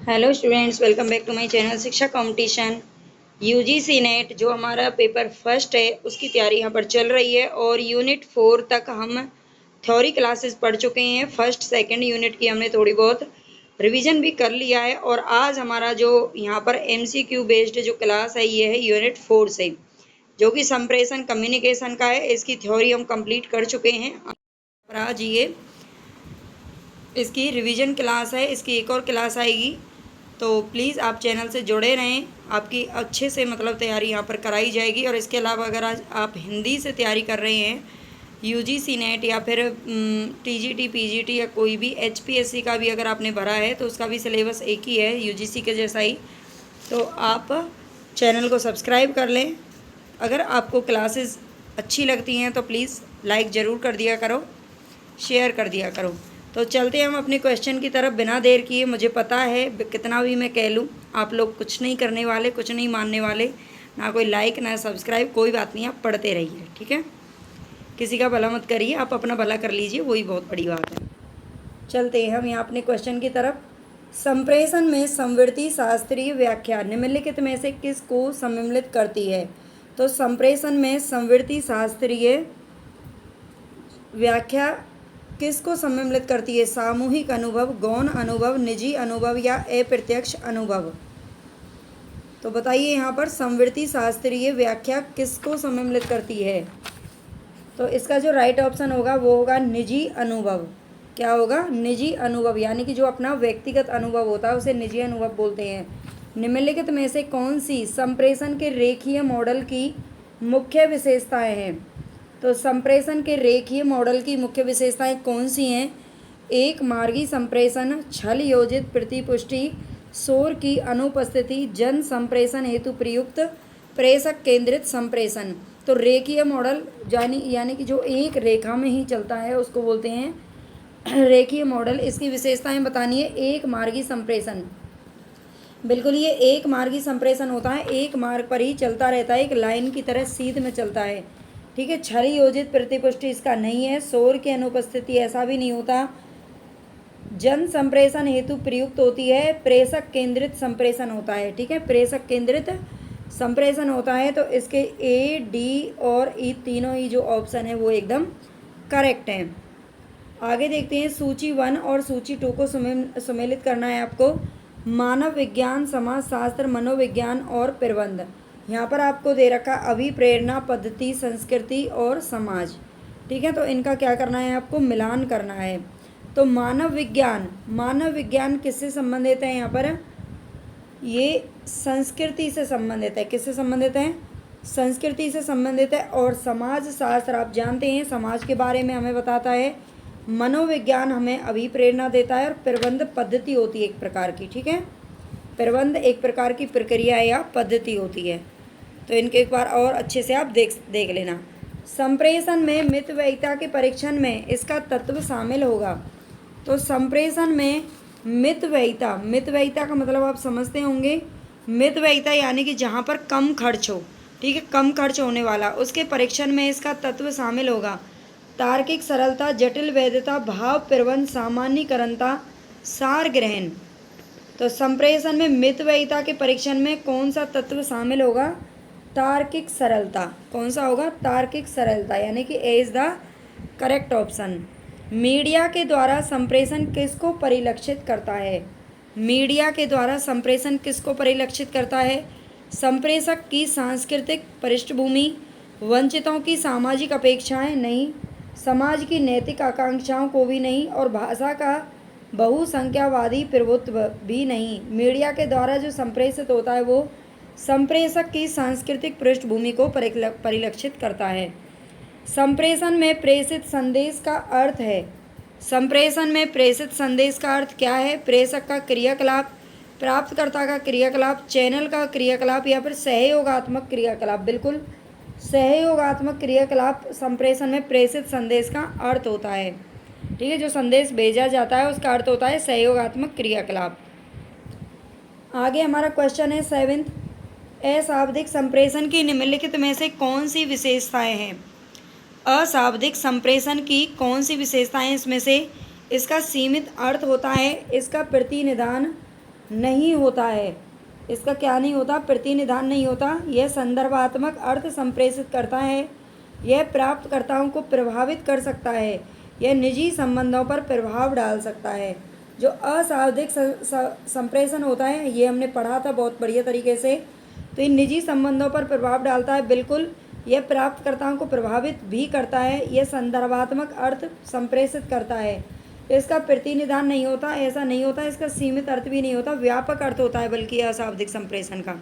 Hello students, welcome back to my channel Shiksha competition. UGC NET जो हमारा paper first है उसकी तैयारी यहाँ पर चल रही है और यूनिट 4 तक हम थ्योरी क्लासेस पढ़ चुके हैं। फर्स्ट सेकंड यूनिट की हमने थोड़ी बहुत रिवीजन भी कर लिया है और आज हमारा जो यहाँ पर एमसीक्यू बेस्ड जो क्लास है ये है यूनिट 4 से, जो कि संप्रेषण कम्युनिकेशन का है। इसकी थ्योरी हम कंप्लीट कर चुके हैं। आज ये इसकी रिवीजन क्लास है, इसकी एक और क्लास आएगी, तो प्लीज़ आप चैनल से जुड़े रहें। आपकी अच्छे से तैयारी यहाँ पर कराई जाएगी। और इसके अलावा अगर आज आप हिंदी से तैयारी कर रहे हैं, यूजीसी नेट या फिर टीजीटी पीजीटी या कोई भी एचपीएससी का भी अगर आपने भरा है तो उसका भी सिलेबस एक ही है, यूजीसी के जैसा ही। तो आप चैनल को सब्सक्राइब कर लें। अगर आपको क्लासेस अच्छी लगती हैं तो प्लीज़ लाइक ज़रूर कर दिया करो, शेयर कर दिया करो। तो चलते हैं हम अपने क्वेश्चन की तरफ बिना देर किए। मुझे पता है कितना भी मैं कह लूँ आप लोग कुछ नहीं करने वाले, कुछ नहीं मानने वाले, ना कोई लाइक ना सब्सक्राइब, कोई बात नहीं, आप पढ़ते रहिए, ठीक है। किसी का भला मत करिए, आप अपना भला कर लीजिए, वही बहुत बड़ी बात है। चलते हैं हम यहाँ अपने क्वेश्चन की तरफ। संप्रेषण में संवृत्ति शास्त्रीय व्याख्या निम्नलिखित में से किसको सम्मिलित करती है? तो संप्रेषण में संवृत्ति शास्त्रीय व्याख्या किसको सम्मिलित करती है? सामूहिक अनुभव, गौण अनुभव, निजी अनुभव या अप्रत्यक्ष अनुभव? तो बताइए यहाँ पर संवृत्ति शास्त्रीय व्याख्या किसको सम्मिलित करती है? तो इसका जो राइट ऑप्शन होगा वो होगा निजी अनुभव। क्या होगा? निजी अनुभव, यानी कि जो अपना व्यक्तिगत अनुभव होता है उसे निजी अनुभव बोलते हैं। निम्नलिखित में से कौन सी संप्रेषण के रेखीय मॉडल की मुख्य विशेषताएं हैं? तो संप्रेषण के रेखीय मॉडल की मुख्य विशेषताएं कौन सी हैं? एक मार्गी संप्रेषण, छल योजित प्रतिपुष्टि, शोर की अनुपस्थिति, जन संप्रेषण हेतु प्रयुक्त प्रेषक केंद्रित संप्रेषण। तो रेखीय मॉडल यानी कि जो एक रेखा में ही चलता है उसको बोलते हैं रेखीय मॉडल। इसकी विशेषताएं बतानी है। एक मार्गी संप्रेषण, बिल्कुल ये एक मार्गी संप्रेषण होता है, एक मार्ग पर ही चलता रहता है, एक लाइन की तरह सीध में चलता है, ठीक है। छल योजित प्रतिपुष्टि इसका नहीं है। शोर की अनुपस्थिति ऐसा भी नहीं होता। जन संप्रेषण हेतु प्रयुक्त होती है। प्रेषक केंद्रित संप्रेषण होता है, ठीक है, प्रेषक केंद्रित संप्रेषण होता है। तो इसके ए, डी और ई तीनों ही जो ऑप्शन है वो एकदम करेक्ट हैं। आगे देखते हैं सूची 1 और सूची 2 को सम्मिलित करना है आपको। मानव विज्ञान, समाज शास्त्र, मनोविज्ञान और प्रबंध। यहाँ पर आपको दे रखा अभिप्रेरणा, पद्धति, संस्कृति और समाज, ठीक है। तो इनका क्या करना है? आपको मिलान करना है। तो मानव विज्ञान किससे संबंधित है? यहाँ पर ये संस्कृति से संबंधित है। किससे संबंधित है? संस्कृति से संबंधित है। और समाज शास्त्र आप जानते हैं समाज के बारे में हमें बताता है। मनोविज्ञान हमें अभिप्रेरणा देता है और प्रबंध पद्धति होती है एक प्रकार की, ठीक है। प्रबंध एक प्रकार की प्रक्रिया या पद्धति होती है। तो इनके एक बार और अच्छे से आप देख लेना। संप्रेषण में मितव्ययिता के परीक्षण में इसका तत्व शामिल होगा। तो संप्रेषण में मितव्ययिता का मतलब आप समझते होंगे। मितव्ययिता यानी कि जहाँ पर कम खर्च हो, ठीक है, कम खर्च होने वाला, उसके परीक्षण में इसका तत्व शामिल होगा। तार्किक सरलता, जटिल वैधता, भाव प्रबंध, सामान्यीकरणता, सार ग्रहण। तो संप्रेषण में मितव्ययिता के परीक्षण में कौन सा तत्व शामिल होगा? तार्किक सरलता। कौन सा होगा? तार्किक सरलता, यानी कि A is the correct option. Media के द्वारा संप्रेषण किसको परिलक्षित करता है? मीडिया के द्वारा संप्रेषण किसको परिलक्षित करता है? संप्रेषक की सांस्कृतिक पृष्ठभूमि, वंचितों की सामाजिक अपेक्षाएं नहीं, समाज की नैतिक आकांक्षाओं को भी नहीं, और भाषा का बहुसंख्यावादी प्रभुत्व भी नहीं। मीडिया के द्वारा जो संप्रेषित होता है वो संप्रेषक की सांस्कृतिक पृष्ठभूमि को परिलक्षित करता है। संप्रेषण में प्रेषित संदेश का अर्थ है। संप्रेषण में प्रेषित संदेश का अर्थ क्या है? प्रेषक का क्रियाकलाप, प्राप्तकर्ता का क्रियाकलाप, चैनल का क्रियाकलाप या फिर सहयोगात्मक क्रियाकलाप। बिल्कुल सहयोगात्मक क्रियाकलाप संप्रेषण में प्रेषित संदेश का अर्थ होता है, ठीक है। जो संदेश भेजा जाता है उसका अर्थ होता है सहयोगात्मक क्रियाकलाप। आगे हमारा क्वेश्चन है 7th। अशाब्दिक संप्रेषण की निम्नलिखित में से कौन सी विशेषताएं हैं? अशाब्दिक संप्रेषण की कौन सी विशेषताएं इसमें से? इसका सीमित अर्थ होता है, इसका प्रतिनिधान नहीं होता है। इसका क्या नहीं होता? प्रतिनिधान नहीं होता। यह संदर्भात्मक अर्थ संप्रेषित करता है। यह प्राप्तकर्ताओं को प्रभावित कर सकता है। यह निजी संबंधों पर प्रभाव डाल सकता है। जो अशाब्दिक संप्रेषण होता है ये हमने पढ़ा था बहुत बढ़िया तरीके से। तो ये निजी संबंधों पर प्रभाव डालता है, बिल्कुल। यह प्राप्तकर्ताओं को प्रभावित भी करता है। यह संदर्भात्मक अर्थ संप्रेषित करता है। इसका प्रतिनिधान नहीं होता, ऐसा नहीं होता। इसका सीमित अर्थ भी नहीं होता, व्यापक अर्थ होता है बल्कि अशाब्दिक संप्रेषण का।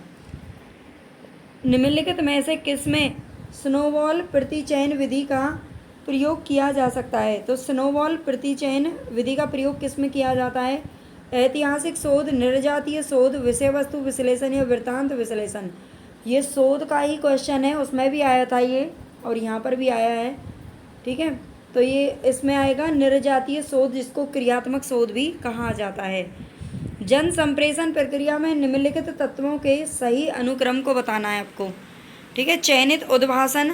निम्नलिखित में से किसमें स्नोबॉल प्रतिचयन विधि का प्रयोग किया जा सकता है? तो स्नोबॉल प्रतिचयन विधि का प्रयोग किस में किया जाता है? ऐतिहासिक शोध, निर्जातीय शोध, विषय वस्तु विश्लेषण या वृत्तांत विश्लेषण। ये शोध का ही क्वेश्चन है, उसमें भी आया था ये और यहाँ पर भी आया है। ठीक है, तो ये इसमें आएगा निर्जातीय शोध, जिसको क्रियात्मक शोध भी कहा जाता है। जन संप्रेषण प्रक्रिया में निम्नलिखित तत्वों के सही अनुक्रम को बताना है आपको। ठीक है, चयनित उद्भाषण,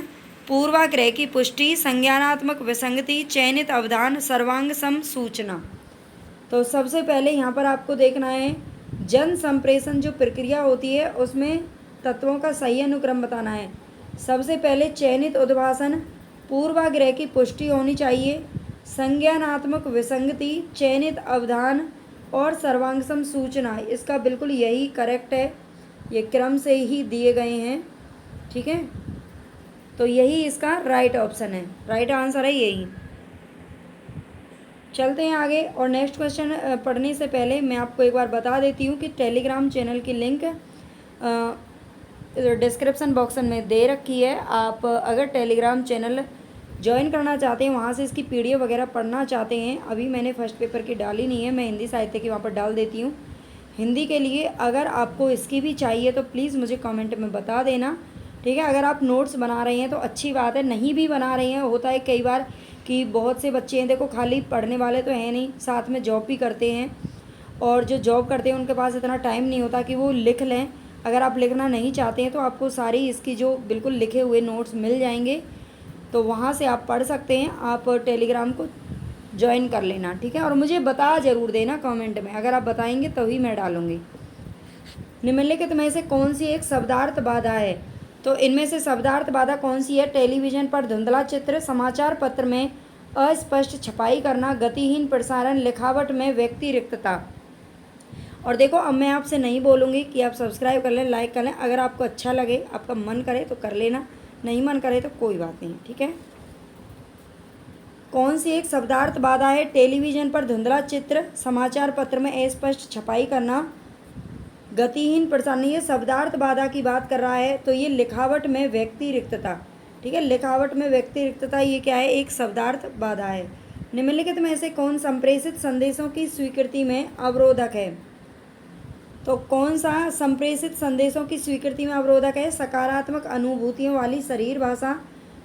पूर्वाग्रह की पुष्टि, संज्ञानात्मक विसंगति, चयनित अवधान, सर्वांग सम सूचना। तो सबसे पहले यहाँ पर आपको देखना है जन संप्रेषण जो प्रक्रिया होती है उसमें तत्वों का सही अनुक्रम बताना है। सबसे पहले चयनित उद्भाषण, पूर्वाग्रह की पुष्टि होनी चाहिए, संज्ञानात्मक विसंगति, चयनित अवधान और सर्वांगसम सूचना। इसका बिल्कुल यही करेक्ट है, ये क्रम से ही दिए गए हैं। ठीक है, तो यही इसका राइट ऑप्शन है, राइट आंसर है यही। चलते हैं आगे। और नेक्स्ट क्वेश्चन पढ़ने से पहले मैं आपको एक बार बता देती हूँ कि टेलीग्राम चैनल की लिंक डिस्क्रिप्शन बॉक्स में दे रखी है। आप अगर टेलीग्राम चैनल ज्वाइन करना चाहते हैं, वहाँ से इसकी पीडीएफ वगैरह पढ़ना चाहते हैं, अभी मैंने फर्स्ट पेपर की डाली नहीं है, मैं हिंदी साहित्य की वहाँ पर डाल देती हूँ हिंदी के लिए। अगर आपको इसकी भी चाहिए तो प्लीज़ मुझे कमेंट में बता देना। ठीक है, अगर आप नोट्स बना रहे हैं तो अच्छी बात है, नहीं भी बना रहे हैं, होता है कई बार कि बहुत से बच्चे हैं, देखो खाली पढ़ने वाले तो हैं नहीं, साथ में जॉब भी करते हैं, और जो जॉब करते हैं उनके पास इतना टाइम नहीं होता कि वो लिख लें। अगर आप लिखना नहीं चाहते हैं तो आपको सारी इसकी जो बिल्कुल लिखे हुए नोट्स मिल जाएंगे, तो वहाँ से आप पढ़ सकते हैं। आप टेलीग्राम को ज्वाइन कर लेना। ठीक है, और मुझे बता ज़रूर देना कमेंट में, अगर आप बताएंगे तभी मैं डालूँगी। निम्नलिखित में से कौन सी एक शब्दार्थ बाधा है? तो इनमें से शब्दार्थ बाधा कौन सी है? टेलीविज़न पर धुंधला चित्र, समाचार पत्र में अस्पष्ट छपाई करना, गतिहीन प्रसारण, लिखावट में व्यक्ति रिक्तता। और देखो, अब मैं आपसे नहीं बोलूँगी कि आप सब्सक्राइब कर लें, लाइक कर लें। अगर आपको अच्छा लगे, आपका मन करे तो कर लेना, नहीं मन करे तो कोई बात नहीं। ठीक है, कौन सी एक शब्दार्थ बाधा है? टेलीविज़न पर धुंधला चित्र, समाचार पत्र में अस्पष्ट छपाई करना, गतिहीन प्रसारण। ये शब्दार्थ बाधा की बात कर रहा है, तो ये लिखावट में व्यक्ति रिक्तता। ठीक है, लिखावट में व्यक्ति रिक्तता ये क्या है? एक शब्दार्थ बाधा है। निम्नलिखित में से कौन संप्रेषित संदेशों की स्वीकृति में अवरोधक है? तो कौन सा संप्रेषित संदेशों की स्वीकृति में अवरोधक है? सकारात्मक अनुभूतियों वाली शरीर भाषा,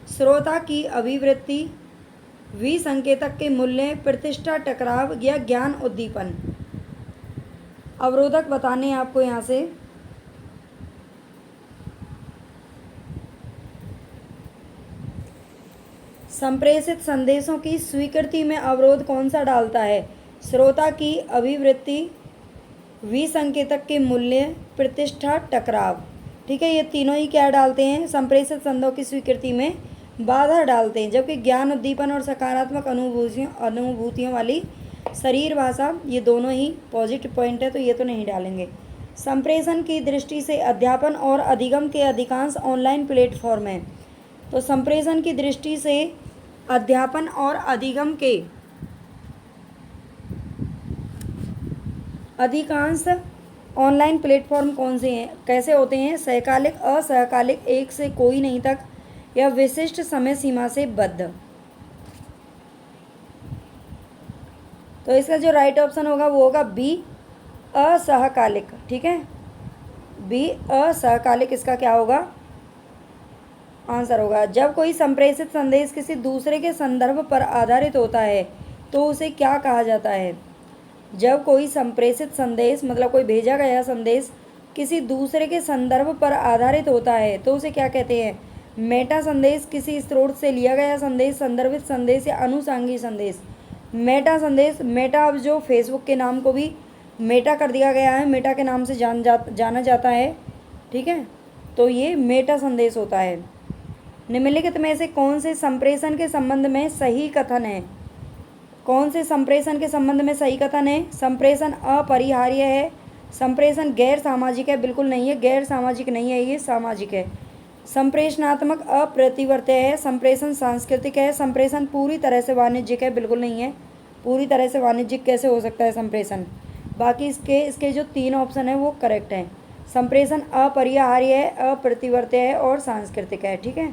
श्रोता की अभिवृत्ति, विसंकेतक के मूल्य, प्रतिष्ठा टकराव या ज्ञान उद्दीपन। अवरोधक बताने हैं आपको यहाँ से। संप्रेषित संदेशों की स्वीकृति में अवरोध कौन सा डालता है? श्रोता की अभिवृत्ति, विसंकेतक के मूल्य, प्रतिष्ठा, टकराव। ठीक है, ये तीनों ही क्या डालते हैं? संप्रेषित संदेशों की स्वीकृति में बाधा डालते हैं। जबकि ज्ञान उद्दीपन और सकारात्मक अनुभूतियों वाली शरीर भाषा, ये दोनों ही पॉजिटिव पॉइंट है, तो ये तो नहीं डालेंगे। संप्रेषण की दृष्टि से अध्यापन और अधिगम के अधिकांश ऑनलाइन प्लेटफॉर्म हैं। तो संप्रेषण की दृष्टि से अध्यापन और अधिगम के अधिकांश ऑनलाइन प्लेटफॉर्म कौन से हैं, कैसे होते हैं? सहकालिक, असहकालिक, एक से कोई नहीं तक, या विशिष्ट समय सीमा से बद्ध। तो इसका जो राइट ऑप्शन होगा वो होगा बी, असहकालिक। ठीक है, बी असहकालिक इसका क्या होगा? आंसर होगा। जब कोई संप्रेषित संदेश किसी दूसरे के संदर्भ पर आधारित होता है तो उसे क्या कहा जाता है? जब कोई संप्रेषित संदेश, मतलब कोई भेजा गया संदेश किसी दूसरे के संदर्भ पर आधारित होता है तो उसे क्या कहते हैं? मेटा संदेश, किसी स्रोत से लिया गया संदेश, संदर्भित संदेश या अनुषंगी संदेश। मेटा संदेश, मेटा अब जो फेसबुक के नाम को भी मेटा कर दिया गया है, मेटा के नाम से जाना जाता है, ठीक है। तो ये मेटा संदेश होता है। निम्नलिखित में से कौन से संप्रेषण के संबंध में सही कथन है? कौन से संप्रेषण के संबंध में सही कथन है? संप्रेषण अपरिहार्य है, संप्रेषण गैर सामाजिक है, बिल्कुल नहीं है, गैर सामाजिक नहीं है, ये सामाजिक है। संप्रेषणात्मक अप्रतिवर्त्य है, संप्रेषण सांस्कृतिक है, संप्रेषण पूरी तरह से वाणिज्यिक है, बिल्कुल नहीं है, पूरी तरह से वाणिज्यिक कैसे हो सकता है संप्रेषण। बाकी इसके जो 3 ऑप्शन है वो करेक्ट हैं। संप्रेषण अपरिहार्य है, अप्रतिवर्त्य है और सांस्कृतिक है, ठीक है।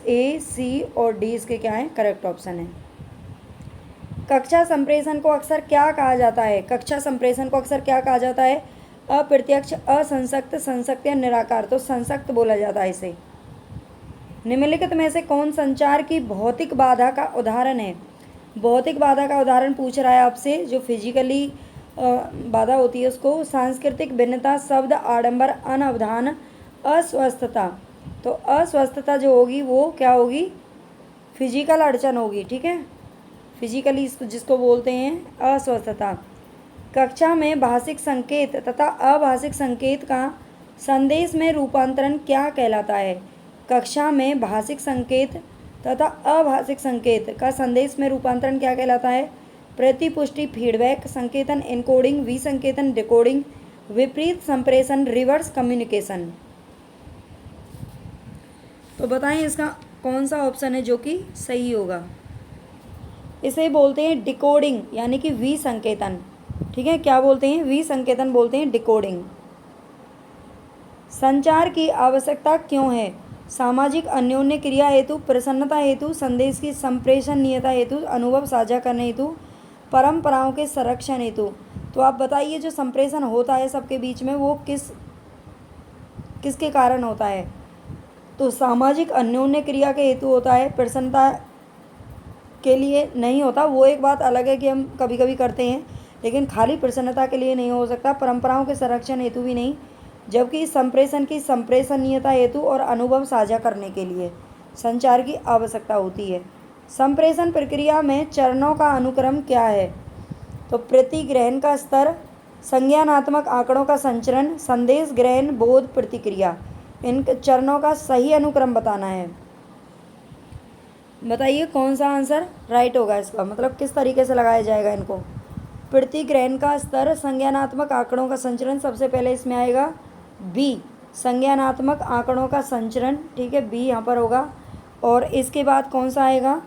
ए, सी और डी इसके क्या है? करेक्ट ऑप्शन है। कक्षा संप्रेषण को अक्सर क्या कहा जाता है? कक्षा संप्रेषण को अक्सर क्या कहा जाता है? अप्रत्यक्ष, असंसक्त, संसक्त या निराकार। तो संसक्त बोला जाता है इसे। निम्नलिखित में से कौन संचार की भौतिक बाधा का उदाहरण है? भौतिक बाधा का उदाहरण पूछ रहा है आपसे, जो फिजिकली बाधा होती है उसको। सांस्कृतिक भिन्नता, शब्द आडंबर, अनवधान, अस्वस्थता। तो अस्वस्थता जो होगी वो क्या होगी? फिजिकल अड़चन होगी, ठीक है, फिजिकली जिसको बोलते हैं अस्वस्थता। कक्षा में भाषिक संकेत तथा अभाषिक संकेत का संदेश में रूपांतरण क्या कहलाता है? कक्षा में भाषिक संकेत तथा अभाषिक संकेत का संदेश में रूपांतरण क्या कहलाता है? प्रतिपुष्टि, फीडबैक, संकेतन, एन्कोडिंग, विसंकेतन, डिकोडिंग, विपरीत संप्रेषण, रिवर्स कम्युनिकेशन। तो बताएं इसका कौन सा ऑप्शन है जो कि सही होगा? इसे बोलते हैं डिकोडिंग, यानी कि विसंकेतन, ठीक है। क्या बोलते हैं? विसंकेतन बोलते हैं, डिकोडिंग। संचार की आवश्यकता क्यों है? सामाजिक अन्योन्य क्रिया हेतु, प्रसन्नता हेतु, संदेश की संप्रेषणीयता हेतु, अनुभव साझा करने हेतु, परंपराओं के संरक्षण हेतु। तो आप बताइए, जो संप्रेषण होता है सबके बीच में वो किसके कारण होता है? तो सामाजिक अन्योन्य क्रिया के हेतु होता है, प्रसन्नता के लिए नहीं होता। वो एक बात अलग है कि हम कभी कभी करते हैं, लेकिन खाली प्रसन्नता के लिए नहीं हो सकता। परंपराओं के संरक्षण हेतु भी नहीं, जबकि संप्रेषण की संप्रेषणीयता हेतु और अनुभव साझा करने के लिए संचार की आवश्यकता होती है। संप्रेषण प्रक्रिया में चरणों का अनुक्रम क्या है? तो प्रतिग्रहण का स्तर, संज्ञानात्मक आंकड़ों का संचरण, संदेश ग्रहण, बोध, प्रतिक्रिया। इन चरणों का सही अनुक्रम बताना है। बताइए कौन सा आंसर राइट होगा इसका, मतलब किस तरीके से लगाया जाएगा इनको। प्रतिग्रहण का स्तर, संज्ञानात्मक आंकड़ों का संचरण, सबसे पहले इसमें आएगा बी, संज्ञानात्मक आंकड़ों का संचरण, ठीक है, बी यहाँ पर होगा। और इसके बाद कौन सा आएगा?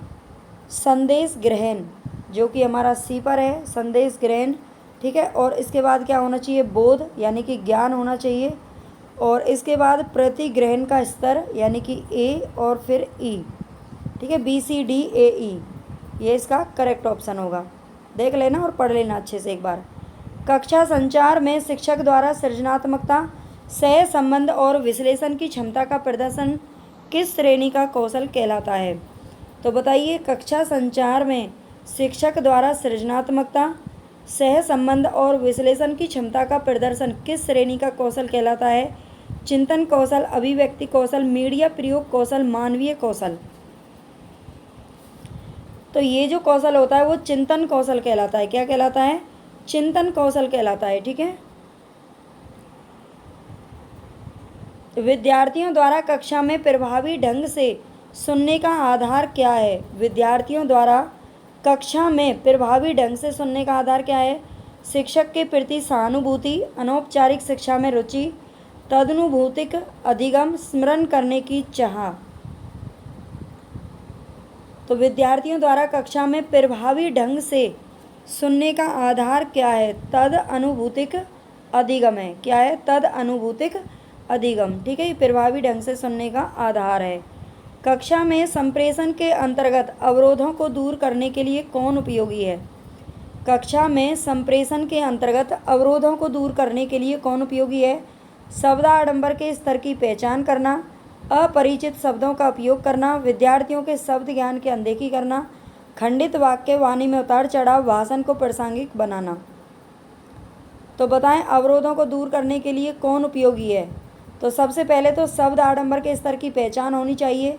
संदेश ग्रहण, जो कि हमारा सी पर है, संदेश ग्रहण, ठीक है। और इसके बाद क्या होना चाहिए? बोध, यानी कि ज्ञान होना चाहिए। और इसके बाद प्रतिग्रहण का स्तर, यानी कि ए और फिर ई, ठीक है, बी सी डी ए ई, ये इसका करेक्ट ऑप्शन होगा। देख लेना और पढ़ लेना अच्छे से एक बार। कक्षा संचार में शिक्षक द्वारा सृजनात्मकता, सह संबंध और विश्लेषण की क्षमता का प्रदर्शन किस श्रेणी का कौशल कहलाता है? तो बताइए, कक्षा संचार में शिक्षक द्वारा सृजनात्मकता, सह संबंध और विश्लेषण की क्षमता का प्रदर्शन किस श्रेणी का कौशल कहलाता है? चिंतन कौशल, अभिव्यक्ति कौशल, मीडिया प्रयोग कौशल, मानवीय कौशल। तो ये जो कौशल होता है वो चिंतन कौशल कहलाता है। क्या कहलाता है? चिंतन कौशल कहलाता है, ठीक है। विद्यार्थियों द्वारा कक्षा में प्रभावी ढंग से सुनने का आधार क्या है? विद्यार्थियों द्वारा कक्षा में प्रभावी ढंग से सुनने का आधार क्या है? शिक्षक के प्रति सहानुभूति, अनौपचारिक शिक्षा में रुचि, तदनुभूतिक अधिगम, स्मरण करने की चाह। तो विद्यार्थियों द्वारा कक्षा में प्रभावी ढंग से सुनने का आधार क्या है? तद अनुभूतिक अधिगम है। क्या है? तद अनुभूतिक अधिगम, ठीक है, ये प्रभावी ढंग से सुनने का आधार है। कक्षा में संप्रेषण के अंतर्गत अवरोधों को दूर करने के लिए कौन उपयोगी है? कक्षा में संप्रेषण के अंतर्गत अवरोधों को दूर करने के लिए कौन उपयोगी है? शब्दाडंबर के स्तर की पहचान करना, अपरिचित शब्दों का उपयोग करना, विद्यार्थियों के शब्द ज्ञान की अनदेखी करना, खंडित वाक्य, वाणी में उतार चढ़ाव, भाषण को प्रासंगिक बनाना। तो बताएं, अवरोधों को दूर करने के लिए कौन उपयोगी है? तो सबसे पहले तो शब्द आडंबर के स्तर की पहचान होनी चाहिए।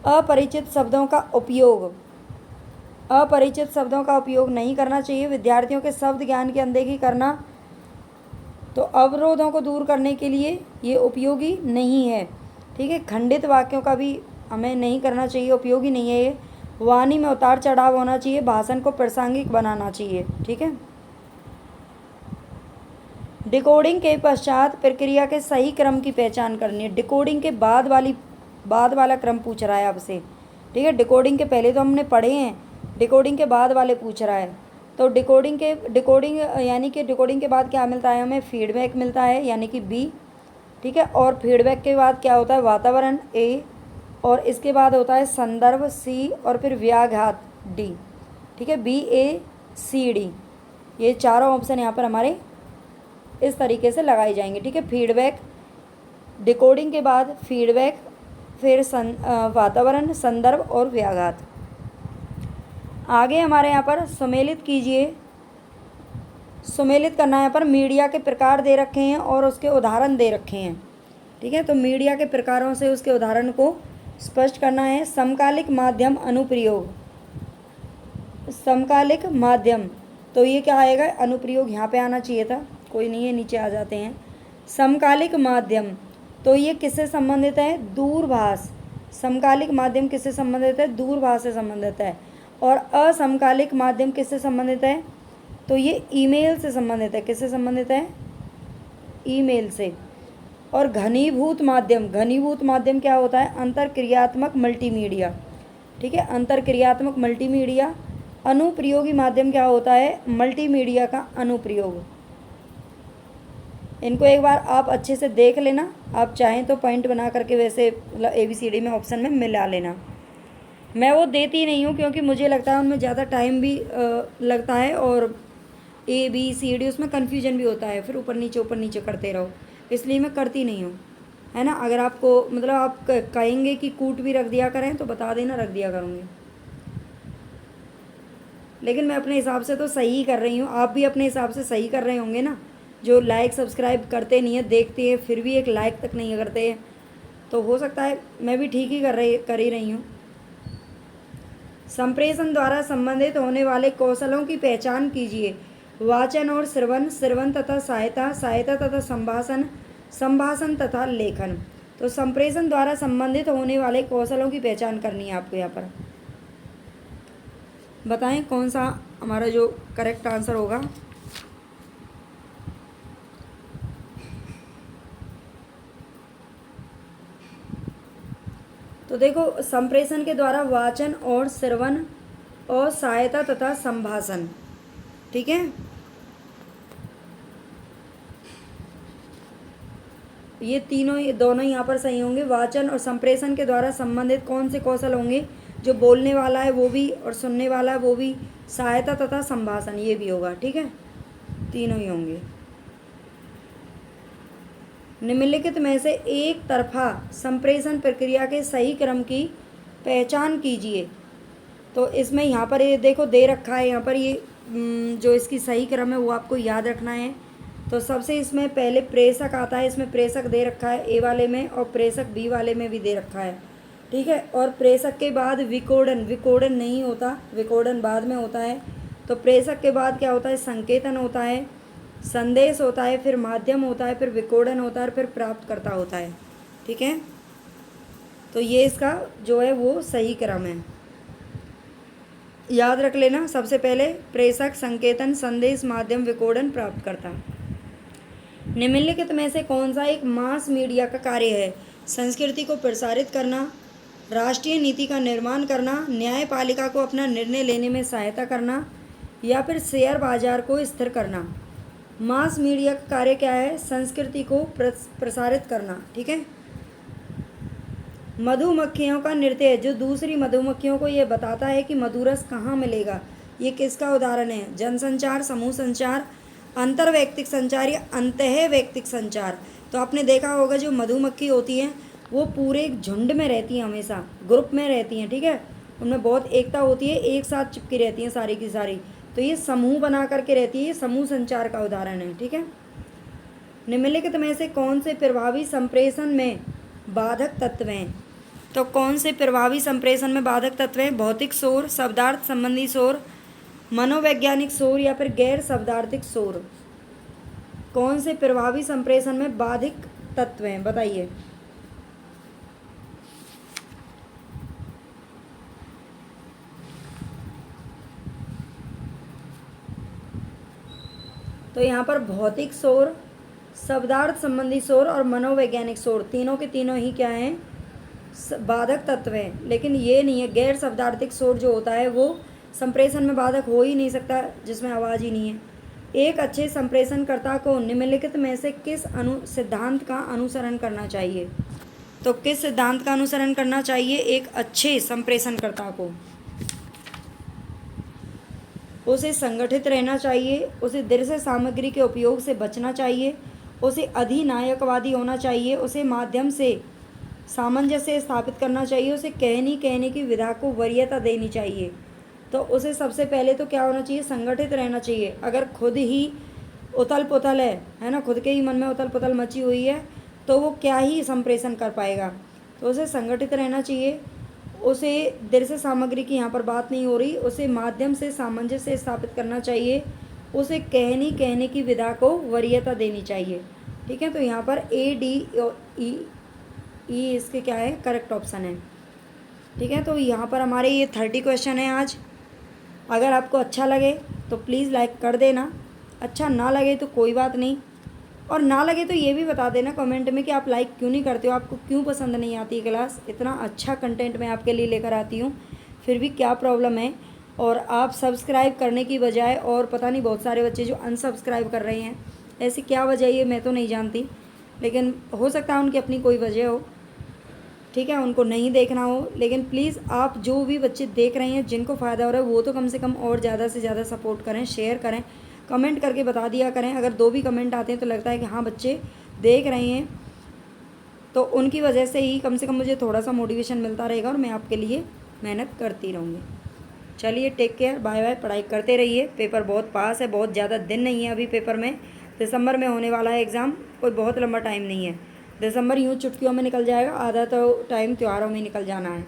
अपरिचित शब्दों का उपयोग नहीं करना चाहिए। विद्यार्थियों के शब्द ज्ञान की अनदेखी करना, तो अवरोधों को दूर करने के लिए ये उपयोगी नहीं है। ठीक है, खंडित वाक्यों का भी हमें नहीं करना चाहिए, उपयोगी नहीं है ये। वाणी में उतार चढ़ाव होना चाहिए, भाषण को प्रासंगिक बनाना चाहिए। ठीक है, डिकोडिंग के पश्चात प्रक्रिया के सही क्रम की पहचान करनी है। डिकोडिंग के बाद वाला क्रम पूछ रहा है आपसे। ठीक है, डिकोडिंग के पहले तो हमने पढ़े हैं, डिकोडिंग के बाद वाले पूछ रहा है। तो डिकोडिंग यानी कि डिकोडिंग के बाद क्या मिलता है हमें? फीडबैक मिलता है, यानी कि बी। ठीक है, और फीडबैक के बाद क्या होता है? वातावरण, ए। और इसके बाद होता है संदर्भ, सी। और फिर व्याघात, डी। ठीक है, बी, ए, सी, डी, ये चारों ऑप्शन यहाँ पर हमारे इस तरीके से लगाए जाएंगे। ठीक है, फीडबैक, डिकोडिंग के बाद फीडबैक, फिर वातावरण, संदर्भ और व्याघात। आगे हमारे यहाँ पर सम्मिलित कीजिए। सम्मिलित करना है यहाँ पर। मीडिया के प्रकार दे रखे हैं और उसके उदाहरण दे रखे हैं। ठीक है, तो मीडिया के प्रकारों से उसके उदाहरण को स्पष्ट करना है। समकालिक माध्यम अनुप्रयोग, समकालिक माध्यम, तो ये क्या आएगा? अनुप्रयोग यहाँ पे आना चाहिए था, कोई नहीं है, नीचे आ जाते हैं। समकालिक माध्यम, तो ये किससे संबंधित है? दूरभाष। समकालिक माध्यम किससे संबंधित है? दूरभाष से संबंधित है। और असमकालिक माध्यम किससे संबंधित है? तो ये ईमेल से संबंधित है। किससे संबंधित है? ईमेल से। और घनीभूत माध्यम, घनीभूत माध्यम क्या होता है? अंतरक्रियात्मक मल्टीमीडिया। ठीक है, अंतरक्रियात्मक मल्टीमीडिया। अनुप्रयोगी माध्यम क्या होता है? मल्टीमीडिया का अनुप्रयोग। इनको एक बार आप अच्छे से देख लेना, आप चाहें तो पॉइंट बना करके वैसे मतलब ABCD में ऑप्शन में मिला लेना। मैं वो देती नहीं हूँ क्योंकि मुझे लगता है उनमें ज़्यादा टाइम भी लगता है और ABCD उसमें कन्फ्यूजन भी होता है, फिर ऊपर नीचे करते रहो, इसलिए मैं करती नहीं हूँ, है ना। अगर आपको मतलब आप कहेंगे कि कूट भी रख दिया करें तो बता देना, रख दिया करूँगी। लेकिन मैं अपने हिसाब से तो सही ही कर रही हूँ, आप भी अपने हिसाब से सही कर रहे होंगे ना। जो लाइक सब्सक्राइब करते नहीं है, देखते हैं फिर भी एक लाइक तक नहीं करते हैं, तो हो सकता है मैं भी ठीक ही कर ही रही हूँ। संप्रेषण द्वारा संबंधित होने वाले कौशलों की पहचान कीजिए। वाचन और श्रवण, श्रवण तथा सहायता, सहायता तथा संभाषण, संभाषण तथा लेखन। तो संप्रेषण द्वारा संबंधित होने वाले कौशलों की पहचान करनी है आपको यहाँ पर। बताएं कौन सा हमारा जो करेक्ट आंसर होगा। तो देखो, संप्रेषण के द्वारा वाचन और श्रवण और सहायता तथा संभाषण। ठीक है, ये दोनों यहाँ पर सही होंगे। वाचन और संप्रेषण के द्वारा संबंधित कौन से कौशल होंगे? जो बोलने वाला है वो भी और सुनने वाला है वो भी, सहायता तथा संभाषण ये भी होगा। ठीक है, तीनों ही होंगे। निम्नलिखित में से एक तरफा संप्रेषण प्रक्रिया के सही क्रम की पहचान कीजिए। तो इसमें यहाँ पर ये देखो दे रखा है, यहाँ पर ये जो इसकी सही क्रम है वो आपको याद रखना है। तो सबसे इसमें पहले प्रेषक आता है, इसमें प्रेषक दे रखा है ए वाले में और प्रेषक बी वाले में भी दे रखा है। ठीक है, और प्रेषक के बाद विकोडन, विकोडन नहीं होता, विकोडन बाद में होता है। तो प्रेषक के बाद क्या होता है? संकेतन होता है, संदेश होता है, फिर माध्यम होता है, फिर विकोडन होता है, फिर प्राप्तकर्ता होता है। ठीक है, तो ये इसका जो है वो सही क्रम है, याद रख लेना। सबसे पहले प्रेषक, संकेतन, संदेश, माध्यम, विकोडन, प्राप्तकर्ता। निम्नलिखित में से कौन सा एक मास मीडिया का कार्य है? संस्कृति को प्रसारित करना, राष्ट्रीय नीति का निर्माण करना, न्यायपालिका को अपना निर्णय लेने में सहायता करना, या फिर शेयर बाजार को स्थिर करना। मास मीडिया का कार्य क्या है? संस्कृति को प्रसारित करना। ठीक है, मधुमक्खियों का नृत्य है जो दूसरी मधुमक्खियों को ये बताता है कि मधुरस कहाँ मिलेगा। ये किसका उदाहरण है? जनसंचार, समूह संचार, अंतर्वैयक्तिक संचार या अंतःवैयक्तिक संचार। तो आपने देखा होगा जो मधुमक्खी होती हैं वो पूरे एक झुंड में रहती हैं, हमेशा ग्रुप में रहती हैं। ठीक है, उनमें बहुत एकता होती है, एक साथ चिपकी रहती हैं सारी की सारी, तो ये समूह बना करके रहती है, ये समूह संचार का उदाहरण है। ठीक है, निम्नलिखित में से कौन से प्रभावी संप्रेषण में बाधक तत्व हैं? तो कौन से प्रभावी संप्रेषण में बाधक तत्व हैं? भौतिक शोर, शब्दार्थ संबंधी शोर, मनोवैज्ञानिक शोर या फिर गैर शब्दार्थिक शोर। कौन से प्रभावी संप्रेषण में बाधिक तत्व हैं, बताइए। तो यहाँ पर भौतिक शोर, शब्दार्थ संबंधी शोर और मनोवैज्ञानिक शोर, तीनों के तीनों ही क्या हैं, बाधक तत्व हैं। लेकिन ये नहीं है, गैर शब्दार्थिक शोर जो होता है वो संप्रेषण में बाधक हो ही नहीं सकता, जिसमें आवाज़ ही नहीं है। एक अच्छे संप्रेषणकर्ता को निम्नलिखित में से किस सिद्धांत का अनुसरण करना चाहिए। तो किस सिद्धांत का अनुसरण करना चाहिए एक अच्छे संप्रेषणकर्ता को? उसे संगठित रहना चाहिए, उसे दृश्य सामग्री के उपयोग से बचना चाहिए, उसे अधिनायकवादी होना चाहिए, उसे माध्यम से सामंजस्य स्थापित करना चाहिए, उसे कहने की विधा को वरीयता देनी चाहिए। तो उसे सबसे पहले तो क्या होना चाहिए, संगठित रहना चाहिए। अगर खुद ही उथल पुथल है ना, खुद के ही मन में उथल पुथल मची हुई है, तो वो क्या ही संप्रेषण कर पाएगा। तो उसे संगठित रहना चाहिए, उसे दृश्य सामग्री की यहाँ पर बात नहीं हो रही, उसे माध्यम से सामंजस्य स्थापित करना चाहिए, उसे कहने की विधा को वरीयता देनी चाहिए। ठीक है, तो यहाँ पर A, D, E इसके क्या है, करेक्ट ऑप्शन है। ठीक है, तो यहाँ पर हमारे ये 30 क्वेश्चन हैं आज। अगर आपको अच्छा लगे तो प्लीज़ लाइक कर देना, अच्छा ना लगे तो कोई बात नहीं, और ना लगे तो ये भी बता देना कमेंट में कि आप लाइक क्यों नहीं करते हो, आपको क्यों पसंद नहीं आती है क्लास। इतना अच्छा कंटेंट मैं आपके लिए लेकर आती हूँ, फिर भी क्या प्रॉब्लम है। और आप सब्सक्राइब करने की बजाय, और पता नहीं बहुत सारे बच्चे जो अनसब्सक्राइब कर रहे हैं, ऐसी क्या वजह है मैं तो नहीं जानती, लेकिन हो सकता है उनकी अपनी कोई वजह हो। ठीक है, उनको नहीं देखना हो। लेकिन प्लीज़ आप जो भी बच्चे देख रहे हैं, जिनको फ़ायदा हो रहा है, वो तो कम से कम और ज़्यादा से ज़्यादा सपोर्ट करें, शेयर करें, कमेंट करके बता दिया करें। अगर 2 भी कमेंट आते हैं तो लगता है कि हाँ बच्चे देख रहे हैं, तो उनकी वजह से ही कम से कम मुझे थोड़ा सा मोटिवेशन मिलता रहेगा और मैं आपके लिए मेहनत करती रहूँगी। चलिए, टेक केयर, बाय बाय। पढ़ाई करते रहिए, पेपर बहुत पास है, बहुत ज़्यादा दिन नहीं है अभी पेपर में। दिसंबर में होने वाला है एग्ज़ाम, कोई बहुत लंबा टाइम नहीं है। दिसंबर यूँ चुटकियों में निकल जाएगा, आधा तो टाइम त्योहारों में निकल जाना है।